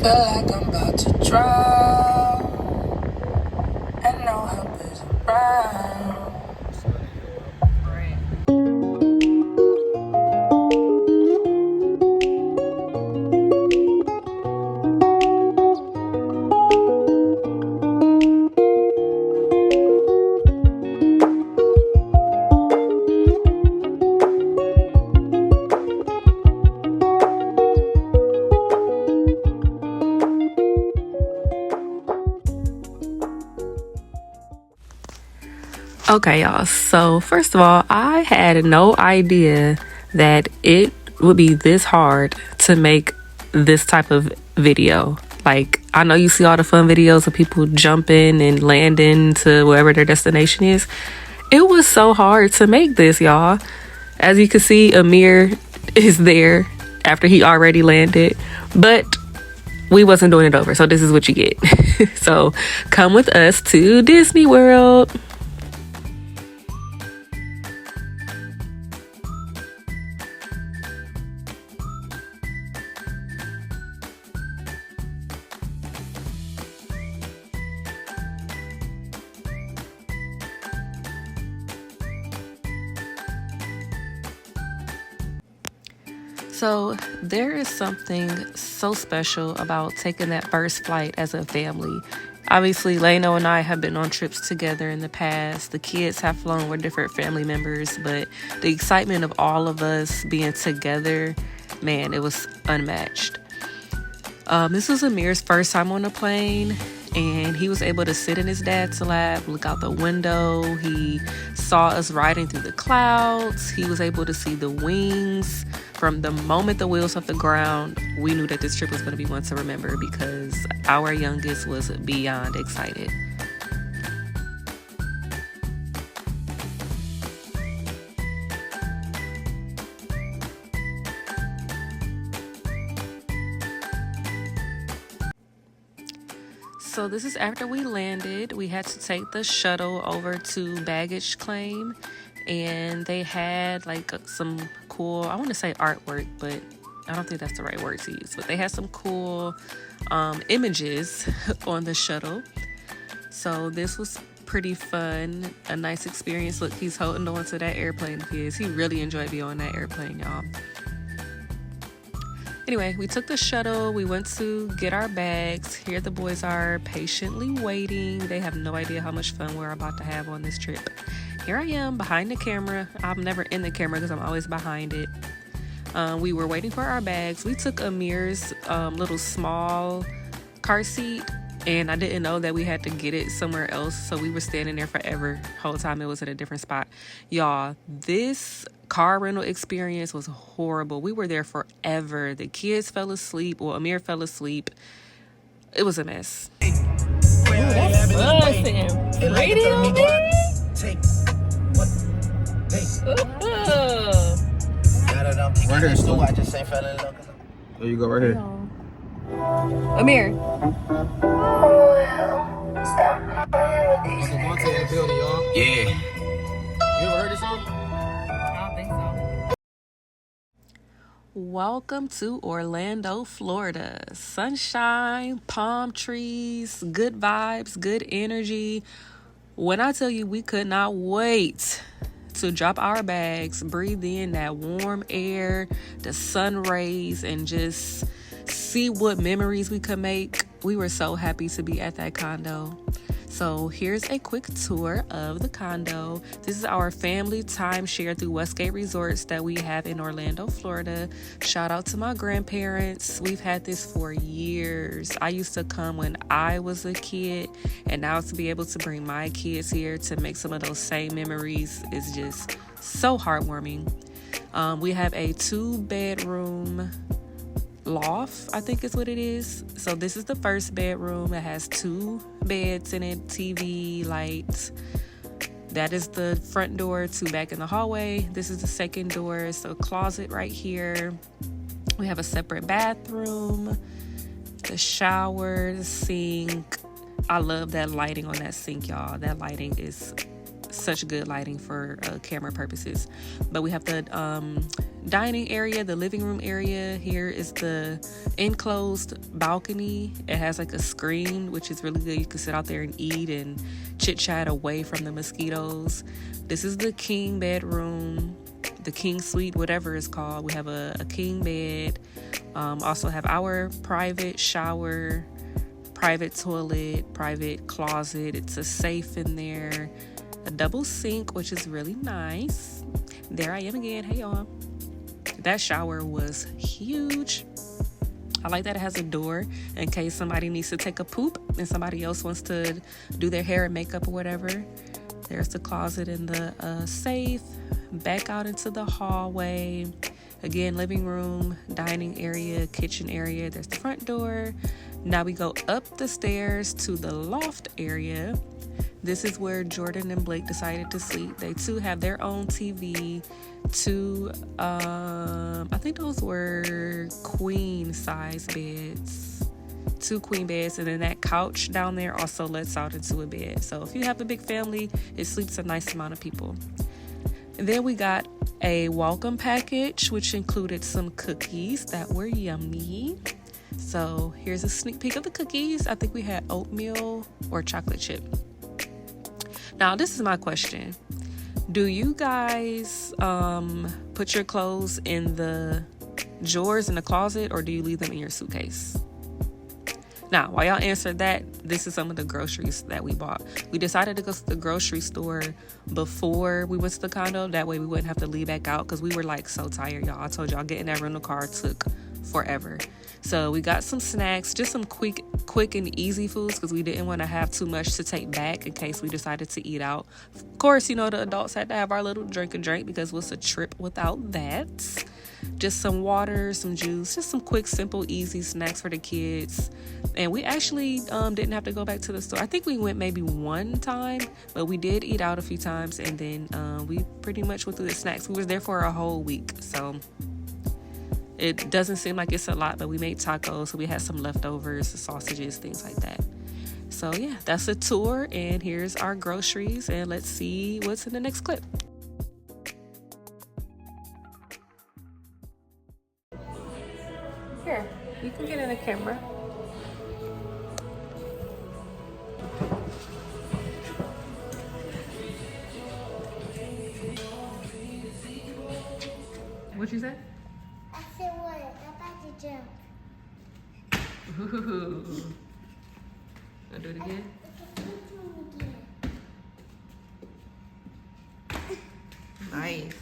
like I'm about to drown, and no help is around. Okay, y'all. So, first of all, I had no idea that it would be this hard to make this type of video. Like, I know you see all the fun videos of people jumping and landing to wherever their destination is. It was so hard to make this, y'all. As you can see, Amir is there after he already landed, but we wasn't doing it over. So this is what you get. So come with us to Disney World. So there is something so special about taking that first flight as a family. Obviously, Leno and I have been on trips together in the past. The kids have flown with different family members, but the excitement of all of us being together, man, it was unmatched. This was Amir's first time on a plane, and he was able to sit in his dad's lap, look out the window. He saw us riding through the clouds. He was able to see the wings. From the moment the wheels hit the ground, we knew that this trip was going to be one to remember because our youngest was beyond excited. So this is after we landed. We had to take the shuttle over to baggage claim, and they had like some cool, I want to say artwork, but I don't think that's the right word to use, but they had some cool images on the shuttle. So this was pretty fun, a nice experience. Look, he's holding on to that airplane of his. He really enjoyed being on that airplane, y'all. Anyway, we took the shuttle. We went to get our bags. Here the boys are patiently waiting. They have no idea how much fun we're about to have on this trip. Here I am behind the camera. I'm never in the camera because I'm always behind it. We were waiting for our bags. We took Amir's little small car seat, and I didn't know that we had to get it somewhere else. So we were standing there forever. Whole time it was at a different spot. Y'all, this car rental experience was horrible. We were there forever. The kids fell asleep. Well, Amir fell asleep. It was a mess. Ooh, that's busting. Pretty on there. Right here, Stu. There you go, right here. Amir. Yeah. You ever heard this song? I don't think so. Welcome to Orlando, Florida. Sunshine, palm trees, good vibes, good energy. When I tell you we could not wait to drop our bags, breathe in that warm air, the sun rays, and just see what memories we could make, we were so happy to be at that condo. So here's a quick tour of the condo. This is our family timeshare through Westgate Resorts that we have in Orlando, Florida. Shout out to my grandparents. We've had this for years. I used to come when I was a kid, and now to be able to bring my kids here to make some of those same memories is just so heartwarming. We have a 2-bedroom loft, I think is what it is. So this is the first bedroom. It has 2 beds in it, TV, lights. That is the front door to back in the hallway. This is the second door. So closet right here. We have a separate bathroom, the shower, the sink. I love that lighting on that sink, y'all. That lighting is such good lighting for camera purposes. But we have the dining area, the living room area. Here is the enclosed balcony. It has like a screen, which is really good. You can sit out there and eat and chit chat away from the mosquitoes. This is the king bedroom, the king suite, whatever it's called. We have a king bed. Also have our private shower, private toilet, private closet. It's a safe in there, a double sink, which is really nice. There I am again. Hey y'all. That shower was huge. I like that it has a door in case somebody needs to take a poop and somebody else wants to do their hair and makeup or whatever. There's the closet and the safe. Back out into the hallway. Again, living room, dining area, kitchen area. There's the front door. Now we go up the stairs to the loft area. This is where Jordan and Blake decided to sleep. They too have their own TV. Two, I think those were queen size beds. 2 queen beds, and then that couch down there also lets out into a bed. So if you have a big family, it sleeps a nice amount of people. And then we got a welcome package, which included some cookies that were yummy. So here's a sneak peek of the cookies. I think we had oatmeal or chocolate chip. Now, this is my question. Do you guys put your clothes in the drawers in the closet, or do you leave them in your suitcase? Now, while y'all answer that, this is some of the groceries that we bought. We decided to go to the grocery store before we went to the condo. That way we wouldn't have to leave back out because we were like so tired, y'all. I told y'all getting that rental car took forever. So we got some snacks, just some quick and easy foods because we didn't want to have too much to take back in case we decided to eat out. Of course, you know, the adults had to have our little drink because what's a trip without that? Just some water, some juice, just some quick, simple, easy snacks for the kids. And we actually didn't have to go back to the store. I think we went maybe one time, but we did eat out a few times, and then we pretty much went through the snacks. We were there for a whole week, so it doesn't seem like it's a lot, but we made tacos, so we had some leftovers, sausages, things like that. So yeah, that's a tour, and here's our groceries, and let's see what's in the next clip. Here, you can get in the camera. What you say? I said what? About to jump. Ooh. I'll do it again. Nice.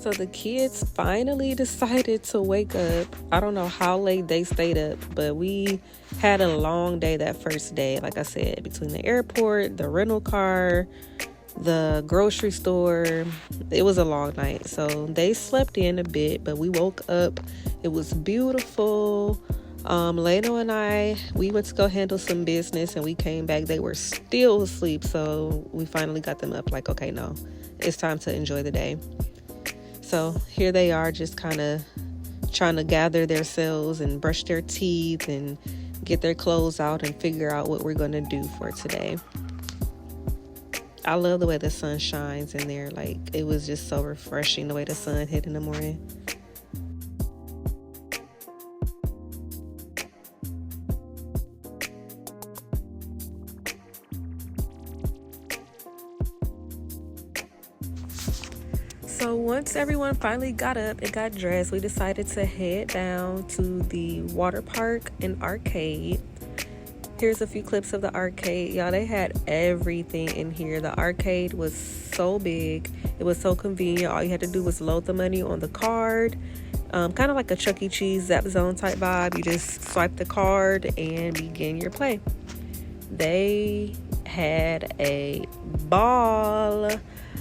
So the kids finally decided to wake up. I don't know how late they stayed up, but we had a long day that first day. Like I said, between the airport, the rental car, the grocery store, it was a long night. So they slept in a bit, but we woke up. It was beautiful. Leno and I, we went to go handle some business, and we came back. They were still asleep, so we finally got them up. Like, okay, no, it's time to enjoy the day. So here they are, just kind of trying to gather themselves and brush their teeth and get their clothes out and figure out what we're going to do for today. I love the way the sun shines in there. Like, it was just so refreshing the way the sun hit in the morning. So once everyone finally got up and got dressed, we decided to head down to the water park and arcade. Here's a few clips of the arcade. Y'all, they had everything in here. The arcade was so big. It was so convenient. All you had to do was load the money on the card. Kind of like a Chuck E. Cheese Zap Zone type vibe. You just swipe the card and begin your play. They had a ball.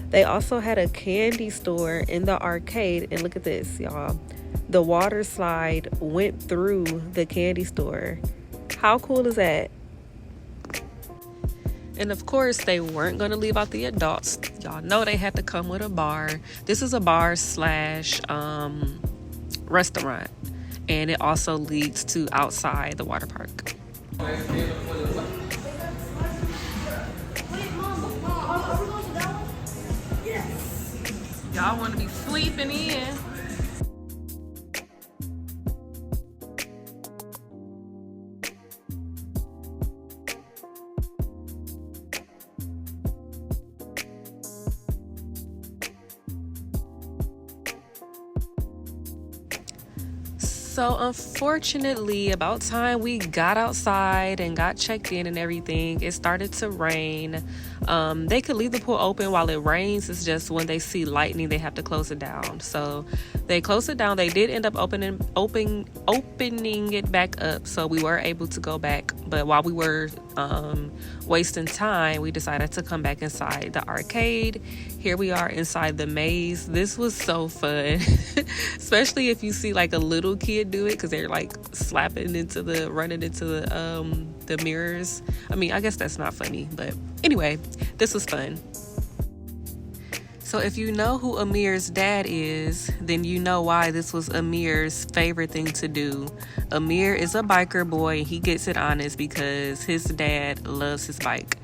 They also had a candy store in the arcade. And look at this, y'all. The water slide went through the candy store. How cool is that? And of course, they weren't going to leave out the adults. Y'all know they had to come with a bar. This is a bar slash restaurant. And it also leads to outside the water park. Y'all want to be sleeping in. So unfortunately, about time we got outside and got checked in and everything, it started to rain. They could leave the pool open while it rains. It's just when they see lightning, they have to close it down. So they closed it down. They did end up opening it back up. So we were able to go back. But while we were wasting time, we decided to come back inside the arcade. Here we are inside the maze. This was so fun, especially if you see like a little kid do it, because they're like running into the mirrors. I mean, I guess that's not funny, but anyway, this was fun. So if you know who Amir's dad is, then you know why this was Amir's favorite thing to do. Amir is a biker boy, and he gets it honest because his dad loves his bike.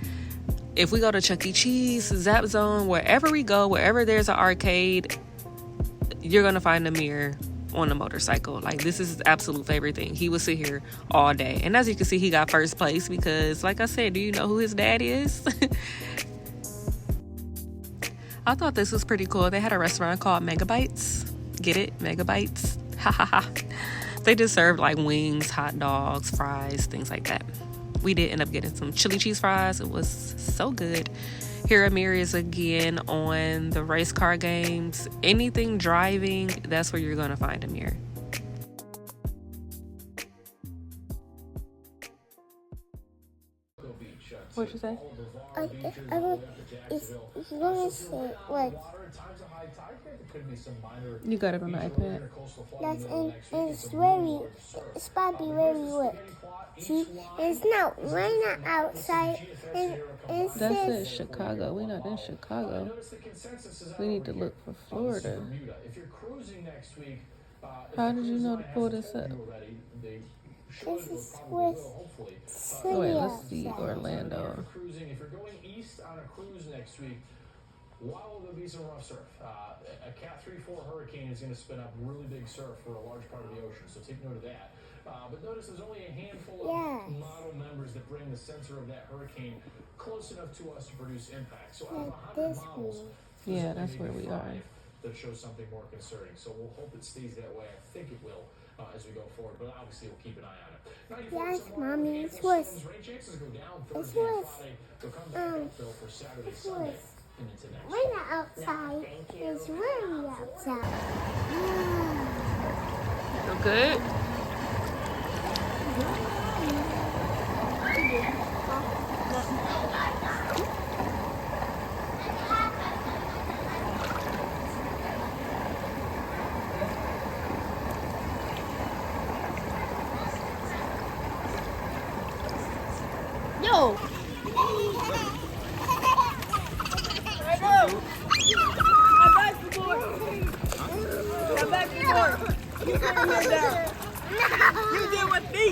If we go to Chuck E. Cheese, Zap Zone, wherever we go, wherever there's an arcade, you're going to find Amir on a motorcycle. Like, this is his absolute favorite thing. He will sit here all day. And as you can see, he got first place because, like I said, do you know who his dad is? I thought this was pretty cool. They had a restaurant called Megabytes. Get it? Megabytes. Ha ha ha. They just served like wings, hot dogs, fries, things like that. We did end up getting some chili cheese fries. It was so good. Here Amir is again on the race car games. Anything driving, that's where you're going to find Amir. What'd you say? It's going to say what? You got it on the iPad. That's it's probably where we work. See, it's not, we're not outside. It That says says Chicago. We're not in Chicago. We need to look for Florida. How did you know to pull this up? this is with Oh, wait, let's see Orlando. If you're going east on a cruise next week, while there'll be some rough surf, a Cat 3-4 hurricane is going to spin up really big surf for a large part of the ocean, so take note of that. But notice there's only a handful of model members that bring the sensor of that hurricane close enough to us to produce impact. So out of 100 models, Yeah, that's where we are. that shows something more concerning. So we'll hope it stays that way. I think it will as we go forward, but obviously we'll keep an eye on it. yes, Mommy, it's worse. It's worse. It's worse. We're not outside. It's really outside. Feel good? Yo! You put your head down. You did with me.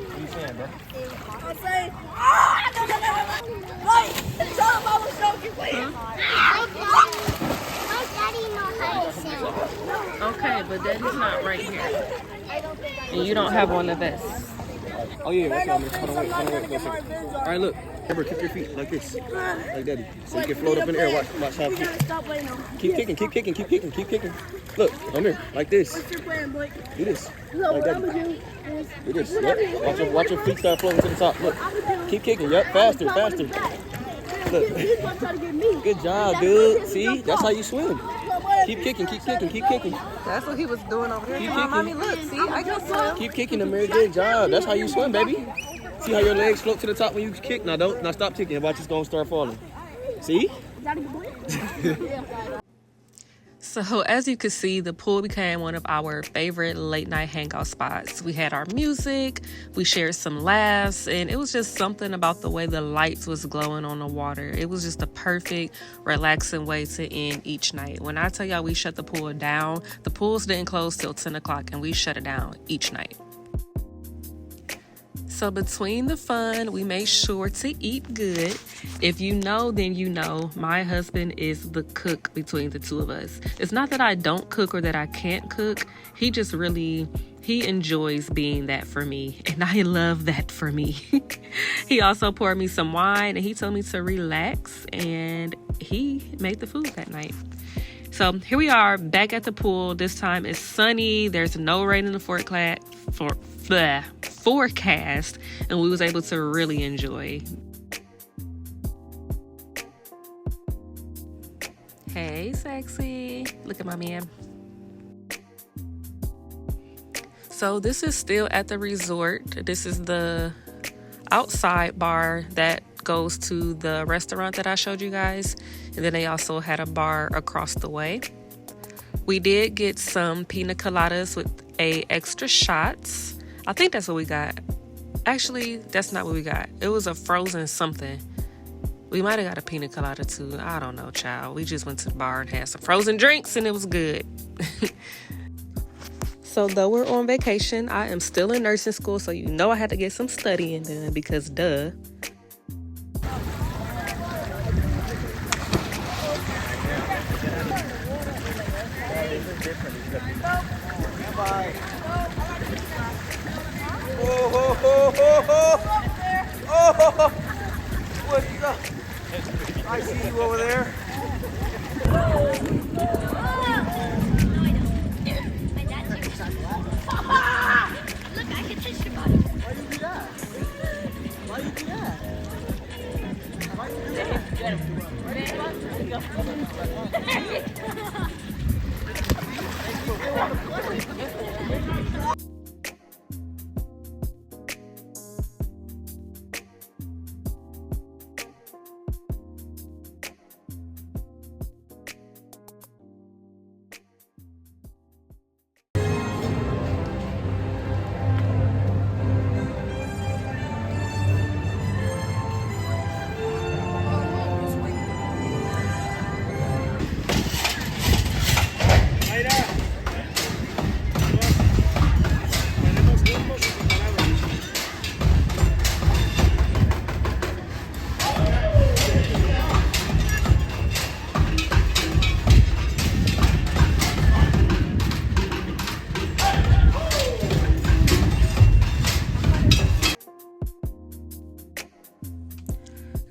What you saying, bro? I'm saying, like, tell him I was joking, please. My daddy knows how to sing. Okay, but that is not right here. And you don't have one of this. Oh yeah, what's on this? Hold on, wait. All right, look. Remember, kick your feet like this, like daddy. So you can float up in the air. Watch how kick. Keep kicking, keep kicking, keep kicking, keep kicking. Look, come here, like this. What's your plan, Blake? Do this, No, like what I'm daddy. gonna do is... Do this. Yep. Watch your feet start floating to the top. Look, keep kicking. Yep, faster, faster. Look. He's gonna try to get me. Good job, dude. See, that's how you swim. Keep kicking, keep kicking, keep kicking. That's what he was doing over there. Keep Come on, mommy, kicking. look. See, I can swim. Keep kicking, Amir. Good job. That's how you swim, baby. See how your legs float to the top when you kick? Now don't. Now stop kicking. Watch it's gonna start falling. See? So as you can see, the pool became one of our favorite late night hangout spots. We had our music, we shared some laughs, and it was just something about the way the lights was glowing on the water. It was just a perfect, relaxing way to end each night. When I tell y'all we shut the pool down, the pools didn't close till 10 o'clock and we shut it down each night. So between the fun, we made sure to eat good. If you know, then you know, my husband is the cook between the two of us. It's not that I don't cook or that I can't cook. He just really, he enjoys being that for me. And I love that for me. He also poured me some wine and he told me to relax. And he made the food that night. So here we are back at the pool. This time it's sunny. There's no rain in the forecast. And we was able to really enjoy. Hey, sexy. Look at my man. So this is still at the resort. This is the outside bar that goes to the restaurant that I showed you guys. And then they also had a bar across the way. We did get some pina coladas with a extra shots. I think that's what we got. Actually, that's not what we got. It was a frozen something. We might have got a pina colada too. I don't know, child. We just went to the bar and had some frozen drinks and it was good. So though we're on vacation, I am still in nursing school. So you know I had to get some studying done because duh. What's up? I see you over there. Look, I can touch your body. Why you do that? Why you do that? Why you do that?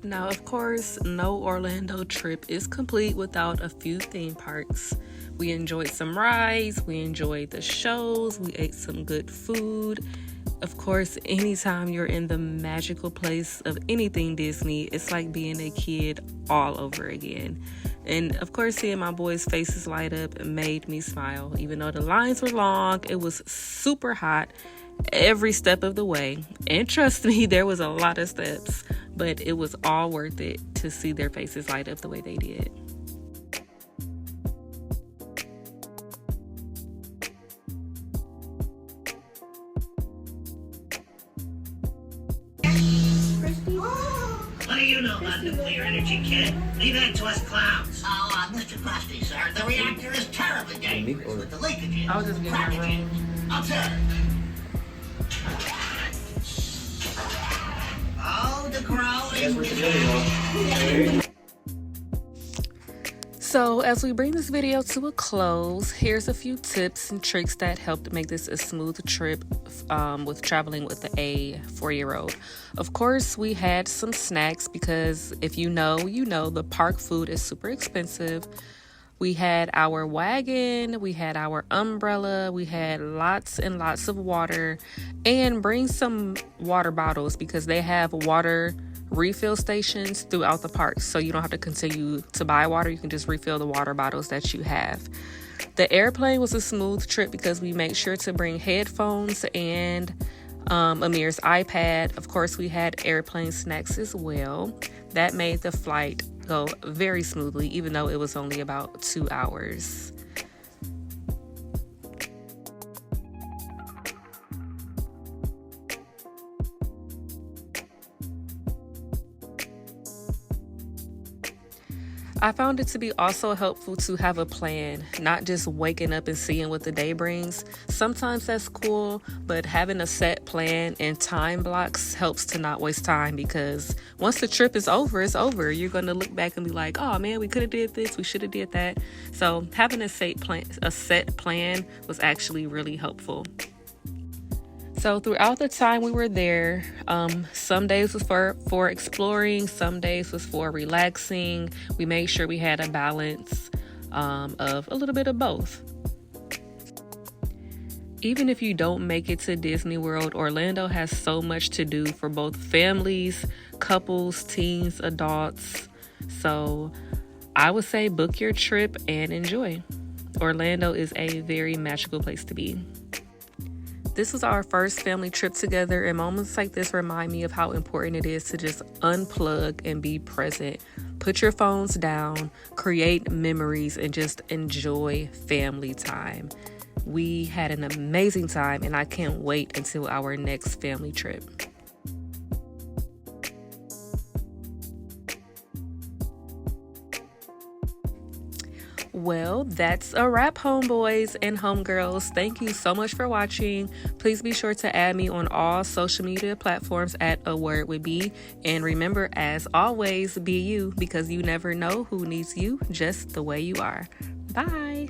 Now, of course, no Orlando trip is complete without a few theme parks. We enjoyed some rides, we enjoyed the shows, we ate some good food. Of course, anytime you're in the magical place of anything Disney, it's like being a kid all over again. And of course, seeing my boys' faces light up made me smile. Even though the lines were long, it was super hot every step of the way. And trust me, there was a lot of steps, but it was all worth it to see their faces light up the way they did. What do you know about nuclear energy, kid? Leave that to us clowns. Oh, Mr. Krusty, sir, the reactor is terribly dangerous with the leakages, I'll just get my room. Observe. Oh, the crow is... So as we bring this video to a close, here's a few tips and tricks that helped make this a smooth trip with traveling with a 4-year-old. Of course, we had some snacks because if you know, the park food is super expensive. We had our wagon, we had our umbrella, we had lots and lots of water, and bring some water bottles because they have water refill stations throughout the park, so you don't have to continue to buy water. You can just refill the water bottles that you have. The airplane was a smooth trip because we made sure to bring headphones and Amir's iPad. Of course, we had airplane snacks as well. That made the flight go very smoothly, even though it was only about 2 hours. I found it to be also helpful to have a plan, not just waking up and seeing what the day brings. Sometimes that's cool, but having a set plan and time blocks helps to not waste time, because once the trip is over, it's over. You're going to look back and be like, oh man, we could have did this, we should have did that. So having a set plan was actually really helpful. So throughout the time we were there, some days was for exploring, some days was for relaxing. We made sure we had a balance of a little bit of both. Even if you don't make it to Disney World, Orlando has so much to do for both families, couples, teens, adults. So I would say book your trip and enjoy. Orlando is a very magical place to be. This was our first family trip together, and moments like this remind me of how important it is to just unplug and be present. Put your phones down, create memories, and just enjoy family time. We had an amazing time, and I can't wait until our next family trip. Well, that's a wrap, homeboys and homegirls. Thank you so much for watching. Please be sure to add me on all social media platforms at A Word With B. And remember, as always, be you, because you never know who needs you just the way you are. Bye.